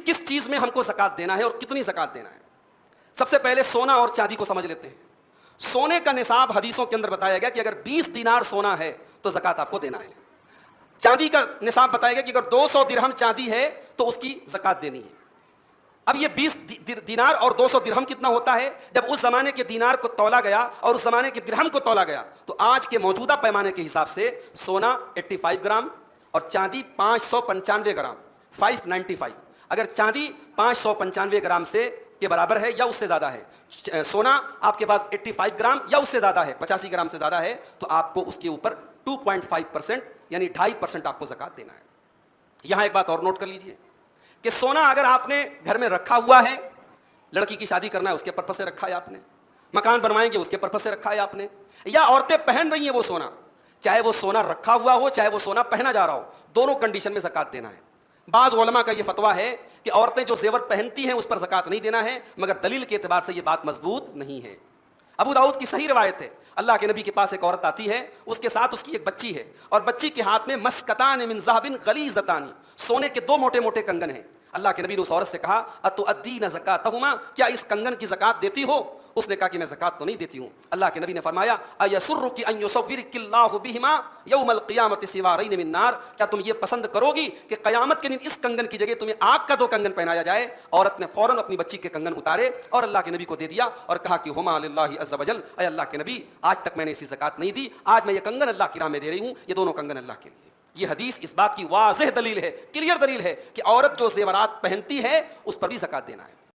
किस चीज में हमको ज़कात देना है और कितनी ज़कात देना है। सबसे पहले सोना और चांदी को समझ लेते हैं। सोने का निसाब हदीसों के अंदर बताया गया कि अगर 20 दिनार सोना है तो ज़कात आपको देना है। चांदी का निसाब बताया गया कि अगर 200 दिरहम चांदी है तो उसकी ज़कात देनी है। अब ये 20 दिनार और 200 दिरहम कितना होता है? जब उस जमाने के दिनार को तौला गया और उस जमाने के दिरहम को तौला गया तो आज के मौजूदा पैमाने के हिसाब से सोना 85 ग्राम और चांदी 595 ग्राम 595। अगर चांदी 595 ग्राम से के बराबर है या उससे ज़्यादा है, सोना आपके पास 85 ग्राम या उससे ज़्यादा है, 85 ग्राम से ज़्यादा है, तो आपको उसके ऊपर 2.5% यानी 2.5% आपको ज़कात देना है। यहाँ एक बात और नोट कर लीजिए कि सोना अगर आपने घर में रखा हुआ है, लड़की की शादी करना है उसके पर्पस से रखा है आपने, मकान बनवाएंगे उसके पर्पस से रखा है आपने, या औरतें पहन रही हैं वो सोना, चाहे वो सोना रखा हुआ हो चाहे वो सोना पहना जा रहा हो, दोनों कंडीशन में ज़कात देना है। बाज़ उलमा का ये फतवा है कि औरतें जो जेवर पहनती हैं उस पर ज़कात नहीं देना है, मगर दलील के एतबार से ये बात मजबूत नहीं है। अबू दाऊद की सही रिवायत है, अल्लाह के नबी के पास एक औरत आती है, उसके साथ उसकी एक बच्ची है और बच्ची के हाथ में मस्कतान मिन ज़हबिन गलीज़तानी, सोने के 2 मोटे मोटे कंगन हैं। अल्लाह के नबी ने उस औरत से कहा अतुअद्दीन ज़कातहुमा, क्या इस कंगन की ज़कात देती हो? उसने कहा कि मैं ज़कात तो नहीं देती हूँ। अल्लाह के नबी ने फरमाया अयसुर्रुकी अन युसव्विरकिल्लाहु बिहिमा यौमल क़ियामति सिवारैन मिन नार, क्या तुम ये पसंद करोगी कि क़यामत के दिन इस कंगन की जगह तुम्हें आग का 2 कंगन पहनाया जाए? औरत ने फ़ौरन अपनी बच्ची के कंगन उतारे और अल्लाह के नबी को दे दिया और कहा कि हुमा लिल्लाहि अज़्ज़ा वजल, अय अल्लाह के नबी आज तक मैंने इसी ज़कात नहीं दी, आज मैं ये कंगन अल्लाह की राह में दे रही हूँ, ये दोनों कंगन अल्लाह के लिए। ये हदीस इस बात की वाज़ेह दलील है, क्लियर दलील है कि औरत जो ज़ेवरात पहनती है उस पर भी ज़कात देना है।